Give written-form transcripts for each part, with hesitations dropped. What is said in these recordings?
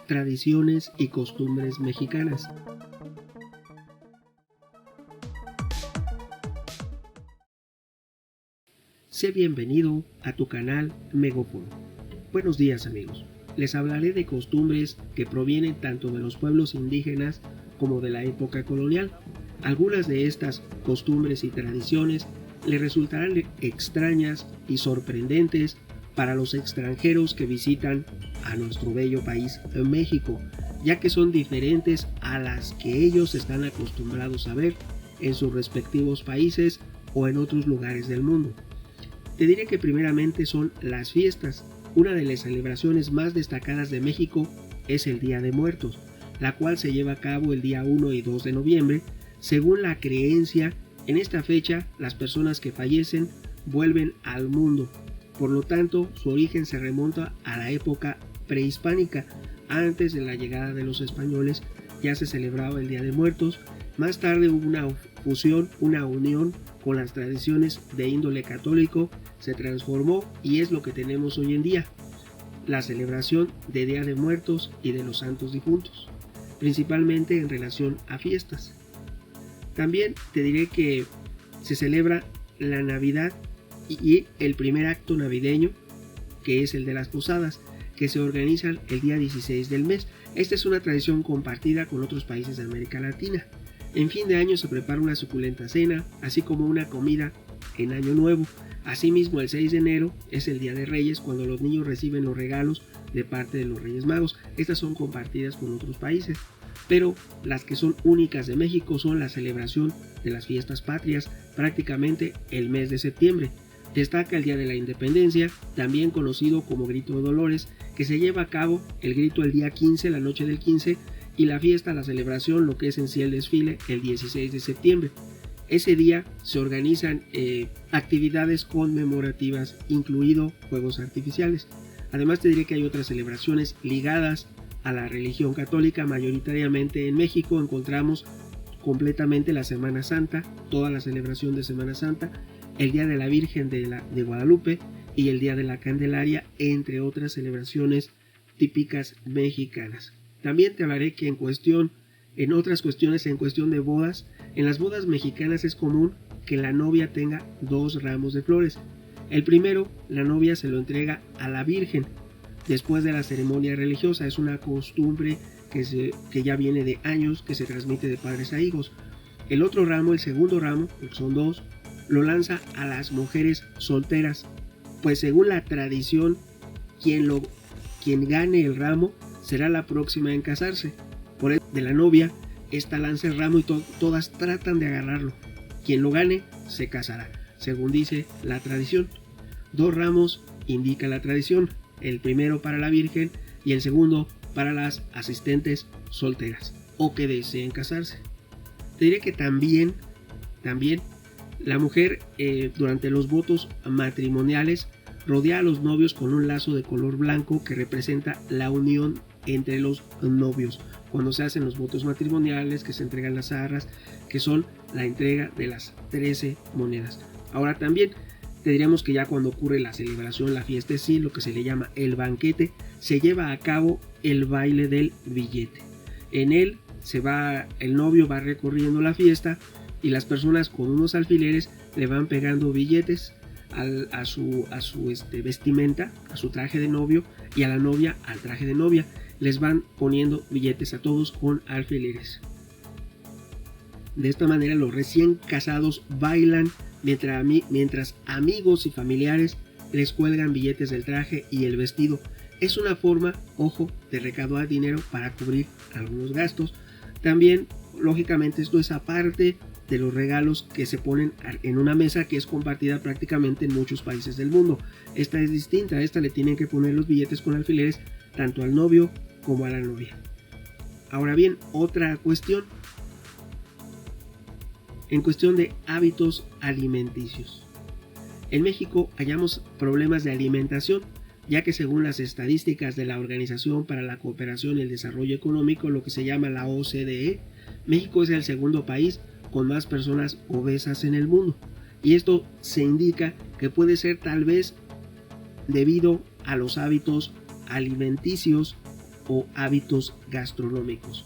tradiciones y costumbres mexicanas. Sé bienvenido a tu canal Megófono. Buenos días amigos, les hablaré de costumbres que provienen tanto de los pueblos indígenas como de la época colonial. Algunas de estas costumbres y tradiciones les resultarán extrañas y sorprendentes para los extranjeros que visitan a nuestro bello país México, ya que son diferentes a las que ellos están acostumbrados a ver en sus respectivos países o en otros lugares del mundo. Te diré que primeramente son las fiestas. Una de las celebraciones más destacadas de México es el Día de Muertos, la cual se lleva a cabo el día 1 y 2 de noviembre. Según la creencia, en esta fecha las personas que fallecen vuelven al mundo. Por lo tanto, su origen se remonta a la época prehispánica. Antes de la llegada de los españoles ya se celebraba el Día de Muertos. Más tarde hubo una fusión, una unión con las tradiciones de índole católico, se transformó y es lo que tenemos hoy en día, la celebración de Día de Muertos y de los Santos Difuntos, principalmente en relación a fiestas. También te diré que se celebra la Navidad y el primer acto navideño, que es el de las posadas, que se organizan el día 16 del mes. Esta es una tradición compartida con otros países de América Latina. En fin de año se prepara una suculenta cena, así como una comida en Año Nuevo. Asimismo, el 6 de enero es el Día de Reyes, cuando los niños reciben los regalos de parte de los Reyes Magos. Estas son compartidas con otros países, pero las que son únicas de México son la celebración de las fiestas patrias, prácticamente el mes de septiembre. Destaca el Día de la Independencia, también conocido como Grito de Dolores, que se lleva a cabo el grito el día 15, la noche del 15, y la fiesta, la celebración, lo que es en sí el desfile, el 16 de septiembre. Ese día se organizan actividades conmemorativas, incluido fuegos artificiales. Además te diré que hay otras celebraciones ligadas a la religión católica. Mayoritariamente en México encontramos completamente la Semana Santa, toda la celebración de Semana Santa, el Día de la Virgen de Guadalupe y el Día de la Candelaria, entre otras celebraciones típicas mexicanas. También te hablaré que en cuestión de bodas, en las bodas mexicanas es común que la novia tenga 2 ramos de flores. El primero, la novia se lo entrega a la Virgen después de la ceremonia religiosa. Es una costumbre que ya viene de años, que se transmite de padres a hijos. El otro ramo, el segundo ramo, que son 2, lo lanza a las mujeres solteras, pues según la tradición, quien gane el ramo será la próxima en casarse. Por eso de la novia, esta lanza el ramo y todas tratan de agarrarlo. Quien lo gane se casará, según dice la tradición. 2 ramos indica la tradición, el primero para la Virgen y el segundo para las asistentes solteras o que deseen casarse. Te diré que también la mujer durante los votos matrimoniales rodea a los novios con un lazo de color blanco que representa la unión entre los novios. Cuando se hacen los votos matrimoniales, que se entregan las arras, que son la entrega de las 13 monedas. Ahora también te diremos que ya cuando ocurre la celebración, la fiesta es sí, lo que se le llama el banquete, se lleva a cabo el baile del billete. En él el novio va recorriendo la fiesta y las personas con unos alfileres le van pegando billetes a su vestimenta, a su traje de novio, y a la novia al traje de novia. Les van poniendo billetes a todos con alfileres. De esta manera los recién casados bailan mientras amigos y familiares les cuelgan billetes del traje y el vestido. Es una forma, ojo, de recaudar dinero para cubrir algunos gastos. También, lógicamente, esto es aparte de los regalos que se ponen en una mesa que es compartida prácticamente en muchos países del mundo. Esta es distinta, a esta le tienen que poner los billetes con alfileres tanto al novio como a la novia. Ahora bien, otra cuestión, en cuestión de hábitos alimenticios. En México hallamos problemas de alimentación, ya que según las estadísticas de la Organización para la Cooperación y el Desarrollo Económico, lo que se llama la OCDE, México es el segundo país con más personas obesas en el mundo. Y esto se indica que puede ser tal vez debido a los hábitos alimenticios o hábitos gastronómicos.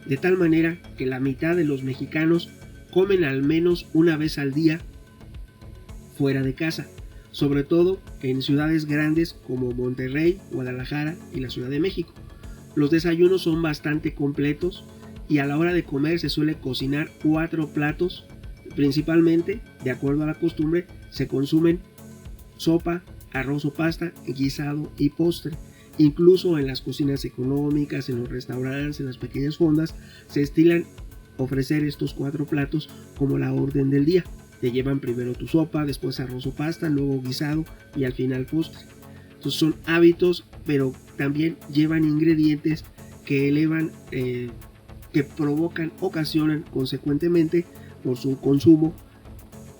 De tal manera que la mitad de los mexicanos comen al menos una vez al día fuera de casa, sobre todo en ciudades grandes como Monterrey, Guadalajara y la Ciudad de México. Los desayunos son bastante completos y a la hora de comer se suele cocinar 4 platos. Principalmente, de acuerdo a la costumbre, se consumen sopa, arroz o pasta, guisado y postre. Incluso en las cocinas económicas, en los restaurantes, en las pequeñas fondas, se estilan ofrecer estos 4 platos como la orden del día. Te llevan primero tu sopa, después arroz o pasta, luego guisado y al final postre. Entonces son hábitos, pero también llevan ingredientes que elevan, que provocan, ocasionan consecuentemente por su consumo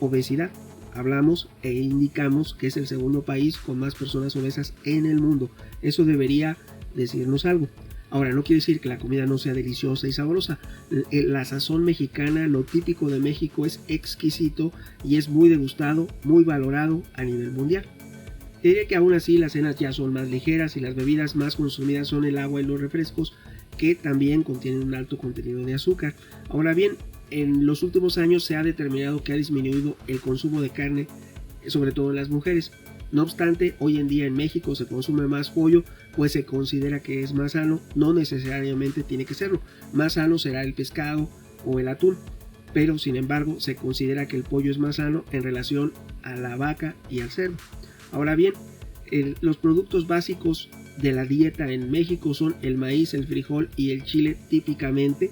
obesidad. Hablamos e indicamos que es el segundo país con más personas obesas en el mundo. Eso debería decirnos algo. Ahora, no quiere decir que la comida no sea deliciosa y sabrosa. La sazón mexicana, lo típico de México, es exquisito y es muy degustado, muy valorado a nivel mundial. Te diré que aún así las cenas ya son más ligeras y las bebidas más consumidas son el agua y los refrescos, que también contienen un alto contenido de azúcar. Ahora bien, en los últimos años se ha determinado que ha disminuido el consumo de carne, sobre todo en las mujeres. No obstante, hoy en día en México se consume más pollo, pues se considera que es más sano. No necesariamente tiene que serlo. Más sano será el pescado o el atún, pero sin embargo se considera que el pollo es más sano en relación a la vaca y al cerdo. Ahora bien, los productos básicos de la dieta en México son el maíz, el frijol y el chile típicamente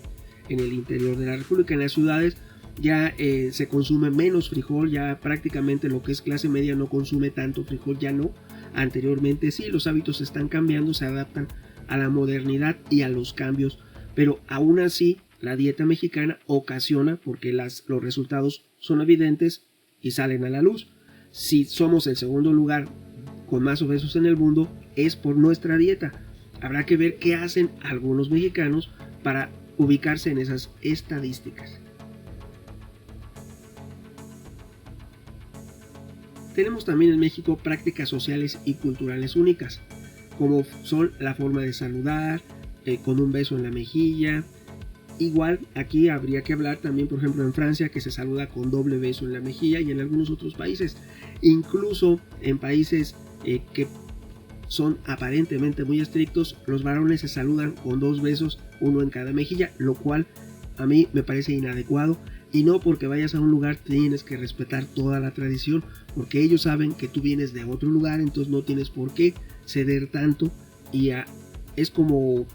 en el interior de la República. En las ciudades ya se consume menos frijol, ya prácticamente lo que es clase media no consume tanto frijol, ya no. Anteriormente sí, los hábitos están cambiando, se adaptan a la modernidad y a los cambios, pero aún así la dieta mexicana ocasiona, porque los resultados son evidentes y salen a la luz. Si somos el segundo lugar con más obesos en el mundo, es por nuestra dieta. Habrá que ver qué hacen algunos mexicanos para ubicarse en esas estadísticas. Tenemos también en México prácticas sociales y culturales únicas, como son la forma de saludar, con un beso en la mejilla. Igual aquí habría que hablar también, por ejemplo, en Francia, que se saluda con doble beso en la mejilla, y en algunos otros países, incluso en países que son aparentemente muy estrictos, los varones se saludan con 2 besos, uno en cada mejilla, lo cual a mí me parece inadecuado. Y no porque vayas a un lugar tienes que respetar toda la tradición, porque ellos saben que tú vienes de otro lugar, entonces no tienes por qué ceder tanto. Y es como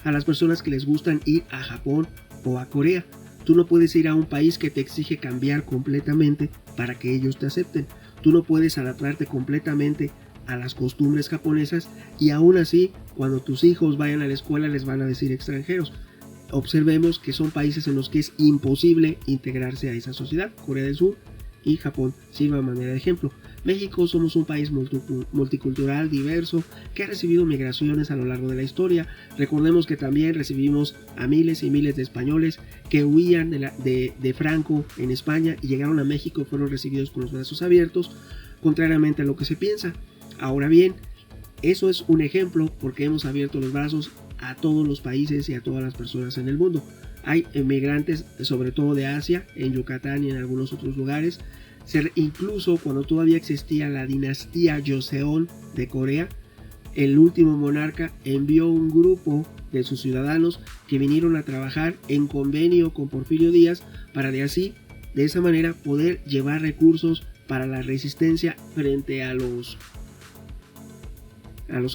a las personas que les gustan ir a Japón o a Corea. Tú no puedes ir a un país que te exige cambiar completamente para que ellos te acepten. Tú no puedes adaptarte completamente a las costumbres japonesas, y aún así, cuando tus hijos vayan a la escuela les van a decir extranjeros. Observemos que son países en los que es imposible integrarse a esa sociedad. Corea del Sur y Japón sirven a manera de ejemplo. México somos un país multicultural, diverso, que ha recibido migraciones a lo largo de la historia. Recordemos que también recibimos a miles y miles de españoles que huían de Franco en España y llegaron a México y fueron recibidos con los brazos abiertos, contrariamente a lo que se piensa. Ahora bien, eso es un ejemplo porque hemos abierto los brazos a todos los países y a todas las personas en el mundo. Hay emigrantes, sobre todo de Asia, en Yucatán y en algunos otros lugares. Incluso cuando todavía existía la dinastía Joseon de Corea, el último monarca envió un grupo de sus ciudadanos que vinieron a trabajar en convenio con Porfirio Díaz para de esa manera poder llevar recursos para la resistencia frente a los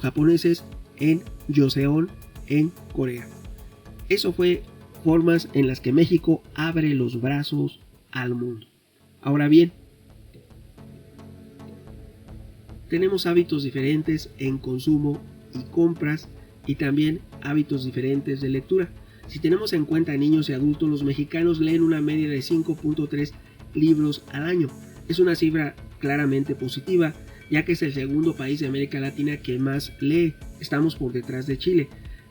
japoneses en Joseon, en Corea. Eso fue formas en las que México abre los brazos al mundo. Ahora bien, tenemos hábitos diferentes en consumo y compras, y también hábitos diferentes de lectura. Si tenemos en cuenta niños y adultos, los mexicanos leen una media de 5.3 libros al año. Es una cifra claramente positiva, ya que es el segundo país de América Latina que más lee. Estamos por detrás de Chile.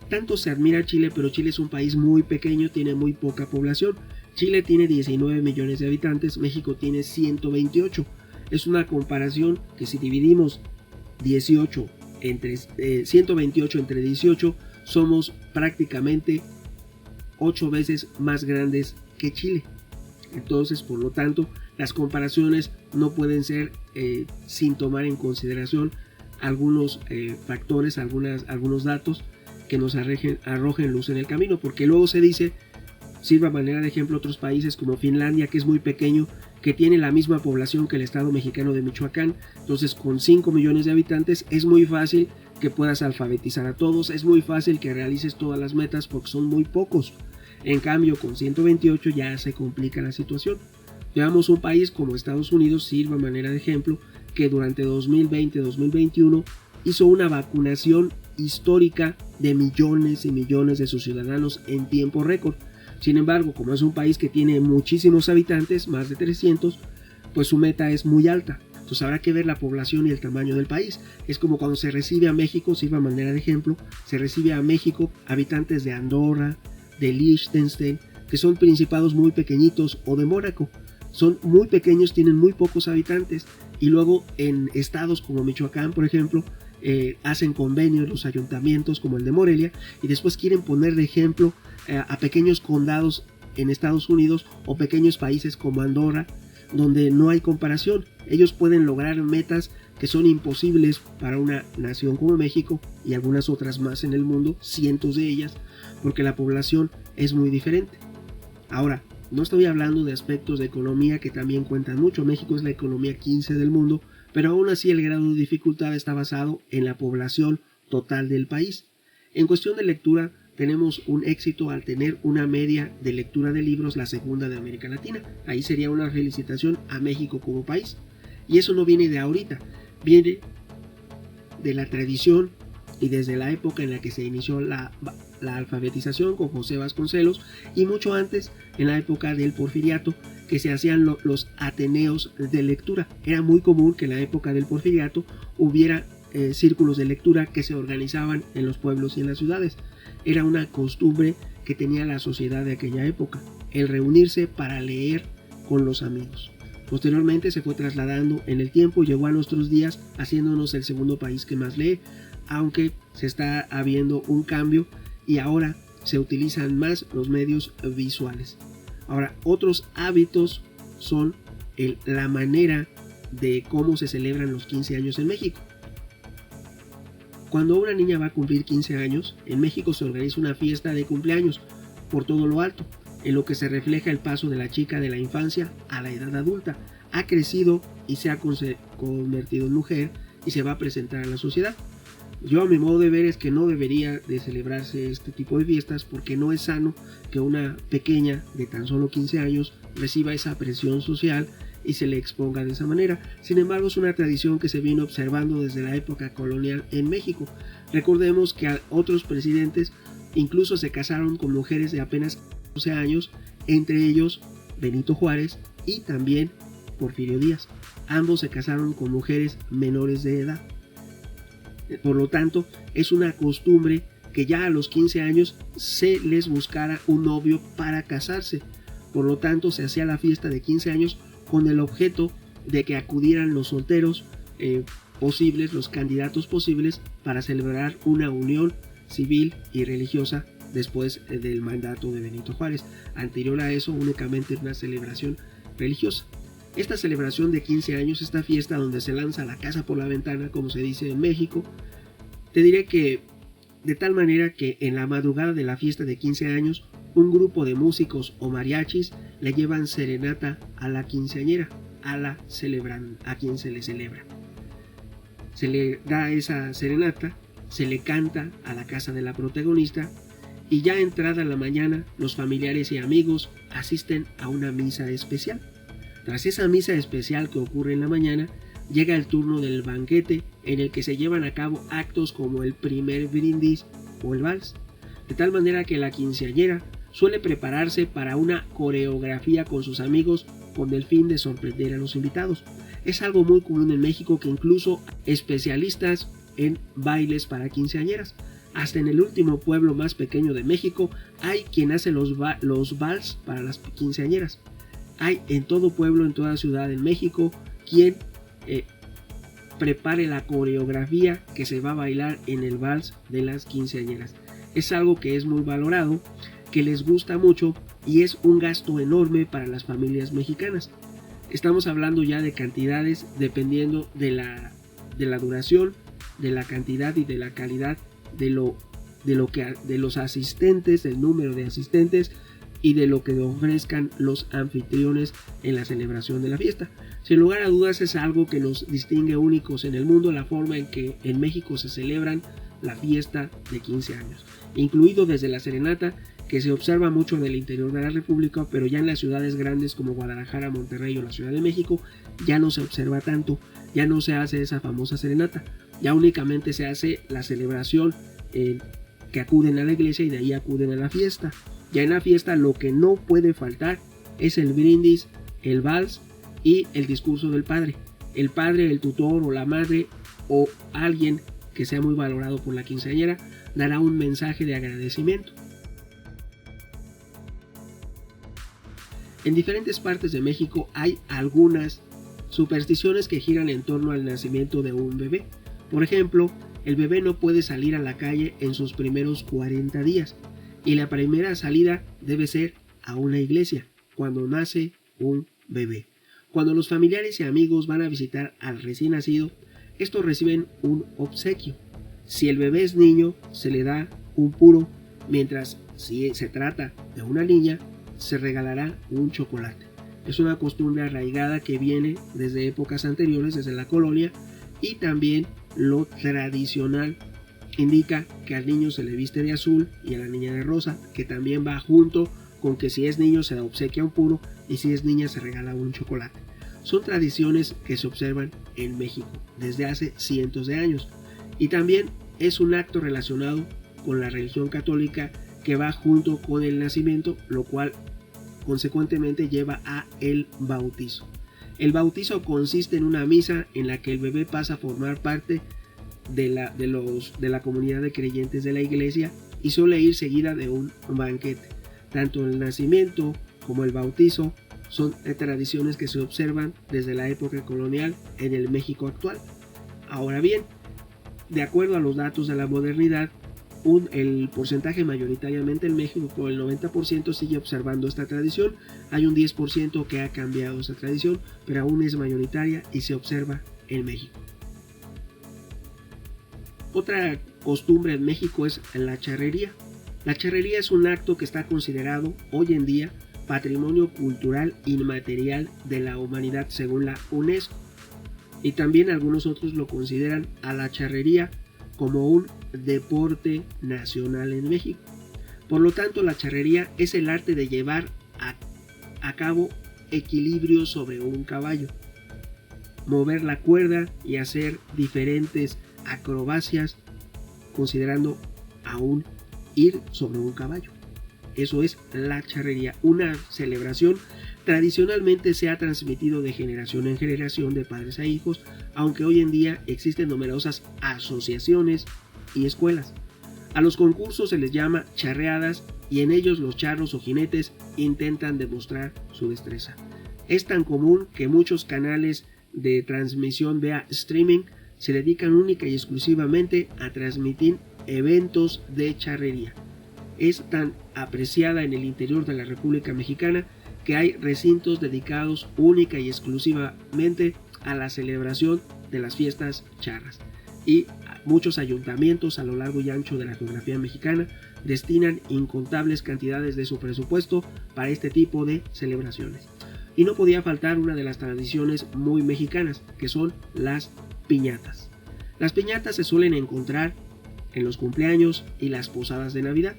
Tanto se admira Chile, pero Chile es un país muy pequeño, tiene muy poca población. Chile tiene 19 millones de habitantes, México tiene 128. Es una comparación que si dividimos 18 entre 128 entre 18, somos prácticamente 8 veces más grandes que Chile. Entonces, por lo tanto, las comparaciones no pueden ser sin tomar en consideración algunos factores, algunos datos que nos arrojen luz en el camino, porque luego se dice, sirva a manera de ejemplo otros países como Finlandia, que es muy pequeño, que tiene la misma población que el estado mexicano de Michoacán. Entonces, con 5 millones de habitantes es muy fácil que puedas alfabetizar a todos, es muy fácil que realices todas las metas porque son muy pocos. En cambio, con 128 ya se complica la situación. Veamos un país como Estados Unidos, sirva a manera de ejemplo, que durante 2020-2021 hizo una vacunación histórica de millones y millones de sus ciudadanos en tiempo récord. Sin embargo, como es un país que tiene muchísimos habitantes, más de 300, pues su meta es muy alta. Entonces habrá que ver la población y el tamaño del país. Es como cuando se recibe a México, sirva a manera de ejemplo, se recibe a México habitantes de Andorra, de Liechtenstein, que son principados muy pequeñitos, o de Mónaco. Son muy pequeños, tienen muy pocos habitantes, y luego en estados como Michoacán, por ejemplo, hacen convenios los ayuntamientos como el de Morelia, y después quieren poner de ejemplo a pequeños condados en Estados Unidos o pequeños países como Andorra, donde no hay comparación. Ellos pueden lograr metas que son imposibles para una nación como México y algunas otras más en el mundo, cientos de ellas, porque la población es muy diferente. Ahora, no estoy hablando de aspectos de economía que también cuentan mucho. México es la economía 15 del mundo, pero aún así el grado de dificultad está basado en la población total del país. En cuestión de lectura, tenemos un éxito al tener una media de lectura de libros la segunda de América Latina. Ahí sería una felicitación a México como país. Y eso no viene de ahorita, viene de la tradición y desde la época en la que se inició la alfabetización con José Vasconcelos, y mucho antes, en la época del Porfiriato, que se hacían los ateneos de lectura. Era muy común que en la época del Porfiriato hubiera círculos de lectura que se organizaban en los pueblos y en las ciudades. Era una costumbre que tenía la sociedad de aquella época, el reunirse para leer con los amigos. Posteriormente se fue trasladando en el tiempo y llegó a nuestros días, haciéndonos el segundo país que más lee, aunque se está habiendo un cambio y ahora se utilizan más los medios visuales. Ahora, otros hábitos son la manera de cómo se celebran los 15 años en México. Cuando una niña va a cumplir 15 años, en México se organiza una fiesta de cumpleaños por todo lo alto, en lo que se refleja el paso de la chica de la infancia a la edad adulta. Ha crecido y se ha convertido en mujer y se va a presentar a la sociedad. Yo, a mi modo de ver, es que no debería de celebrarse este tipo de fiestas, porque no es sano que una pequeña de tan solo 15 años reciba esa presión social y se le exponga de esa manera. Sin embargo, es una tradición que se vino observando desde la época colonial en México. Recordemos que otros presidentes incluso se casaron con mujeres de apenas 12 años, entre ellos Benito Juárez y también Porfirio Díaz. Ambos se casaron con mujeres menores de edad. Por lo tanto, es una costumbre que ya a los 15 años se les buscara un novio para casarse. Por lo tanto, se hacía la fiesta de 15 años con el objeto de que acudieran los solteros posibles, los candidatos posibles, para celebrar una unión civil y religiosa después del mandato de Benito Juárez. Anterior a eso, únicamente una celebración religiosa. Esta celebración de 15 años, esta fiesta donde se lanza la casa por la ventana, como se dice en México, te diré que de tal manera que en la madrugada de la fiesta de 15 años, un grupo de músicos o mariachis le llevan serenata a la quinceañera, a quien se le celebra. Se le da esa serenata, se le canta a la casa de la protagonista, y ya entrada la mañana, los familiares y amigos asisten a una misa especial. Tras esa misa especial que ocurre en la mañana, llega el turno del banquete, en el que se llevan a cabo actos como el primer brindis o el vals, de tal manera que la quinceañera suele prepararse para una coreografía con sus amigos con el fin de sorprender a los invitados. Es algo muy común en México que incluso especialistas en bailes para quinceañeras. Hasta en el último pueblo más pequeño de México hay quien hace los vals para las quinceañeras. Hay en todo pueblo, en toda ciudad en México, quien prepare la coreografía que se va a bailar en el vals de las quinceañeras. Es algo que es muy valorado, que les gusta mucho y es un gasto enorme para las familias mexicanas. Estamos hablando ya de cantidades dependiendo de la duración, de la cantidad y de la calidad de los asistentes, del número de asistentes y de lo que ofrezcan los anfitriones en la celebración de la fiesta. Sin lugar a dudas es algo que nos distingue únicos en el mundo, la forma en que en México se celebran la fiesta de 15 años, incluido desde la serenata, que se observa mucho en el interior de la República, pero ya en las ciudades grandes como Guadalajara, Monterrey o la Ciudad de México ya no se observa tanto, ya no se hace esa famosa serenata, ya únicamente se hace la celebración que acuden a la iglesia y de ahí acuden a la fiesta. Ya en la fiesta lo que no puede faltar es el brindis, el vals y el discurso del padre. El padre, el tutor o la madre o alguien que sea muy valorado por la quinceañera dará un mensaje de agradecimiento. En diferentes partes de México hay algunas supersticiones que giran en torno al nacimiento de un bebé. Por ejemplo, el bebé no puede salir a la calle en sus primeros 40 días y la primera salida debe ser a una iglesia cuando nace un bebé. Cuando los familiares y amigos van a visitar al recién nacido, estos reciben un obsequio. Si el bebé es niño, se le da un puro, mientras si se trata de una niña, se regalará un chocolate. Es una costumbre arraigada que viene desde épocas anteriores, desde la colonia, y también lo tradicional indica que al niño se le viste de azul y a la niña de rosa, que también va junto con que si es niño se le obsequia un puro y si es niña se regala un chocolate. Son tradiciones que se observan en México desde hace cientos de años y también es un acto relacionado con la religión católica que va junto con el nacimiento, lo cual consecuentemente lleva a el bautizo. El bautizo consiste en una misa en la que el bebé pasa a formar parte de la comunidad de creyentes de la iglesia y suele ir seguida de un banquete. Tanto el nacimiento como el bautizo son tradiciones que se observan desde la época colonial en el México actual. Ahora bien, de acuerdo a los datos de la modernidad, el porcentaje mayoritariamente en México, por el 90% sigue observando esta tradición. Hay un 10% que ha cambiado esa tradición, pero aún es mayoritaria y se observa en México. Otra costumbre en México es la charrería. La charrería es un acto que está considerado hoy en día Patrimonio Cultural Inmaterial de la Humanidad según la UNESCO. Y también algunos otros lo consideran a la charrería como un deporte nacional en México. Por lo tanto, la charrería es el arte de llevar a cabo equilibrio sobre un caballo, mover la cuerda y hacer diferentes acrobacias considerando aún ir sobre un caballo. Eso es la charrería, una celebración tradicionalmente se ha transmitido de generación en generación de padres a hijos, aunque hoy en día existen numerosas asociaciones y escuelas. A los concursos se les llama charreadas y en ellos los charros o jinetes intentan demostrar su destreza. Es tan común que muchos canales de transmisión vía streaming se dedican única y exclusivamente a transmitir eventos de charrería. Es tan apreciada en el interior de la República Mexicana que hay recintos dedicados única y exclusivamente a la celebración de las fiestas charras. Y muchos ayuntamientos a lo largo y ancho de la geografía mexicana destinan incontables cantidades de su presupuesto para este tipo de celebraciones. Y no podía faltar una de las tradiciones muy mexicanas, que son las piñatas. Las piñatas se suelen encontrar en los cumpleaños y las posadas de Navidad.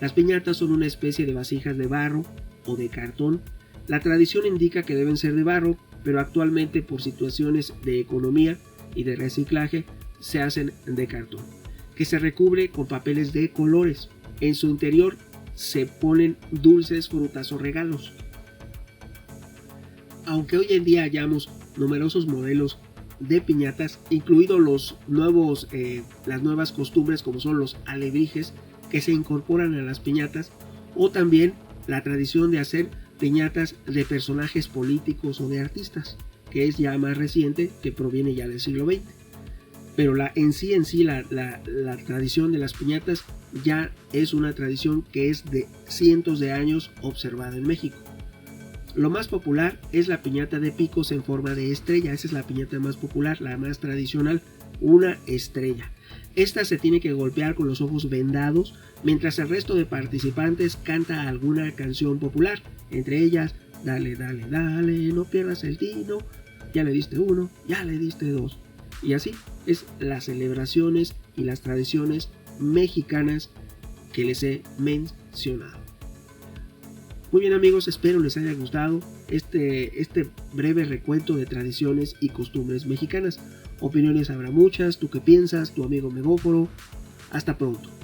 Las piñatas son una especie de vasijas de barro o de cartón. La tradición indica que deben ser de barro, pero actualmente por situaciones de economía y de reciclaje se hacen de cartón, que se recubre con papeles de colores. En su interior se ponen dulces, frutas o regalos. Aunque hoy en día hallamos numerosos modelos de piñatas, incluidos las nuevas costumbres como son los alebrijes que se incorporan a las piñatas, o también la tradición de hacer piñatas de personajes políticos o de artistas, que es ya más reciente, que proviene ya del siglo XX. Pero la tradición de las piñatas ya es una tradición que es de cientos de años observada en México. Lo más popular es la piñata de picos en forma de estrella. Esa es la piñata más popular, la más tradicional, una estrella. Esta se tiene que golpear con los ojos vendados mientras el resto de participantes canta alguna canción popular, entre ellas dale, dale, dale, no pierdas el tino, ya le diste uno, ya le diste dos. Y así es las celebraciones y las tradiciones mexicanas que les he mencionado. Muy bien amigos, espero les haya gustado este breve recuento de tradiciones y costumbres mexicanas. Opiniones habrá muchas, ¿tú qué piensas? Tu amigo Megóforo. Hasta pronto.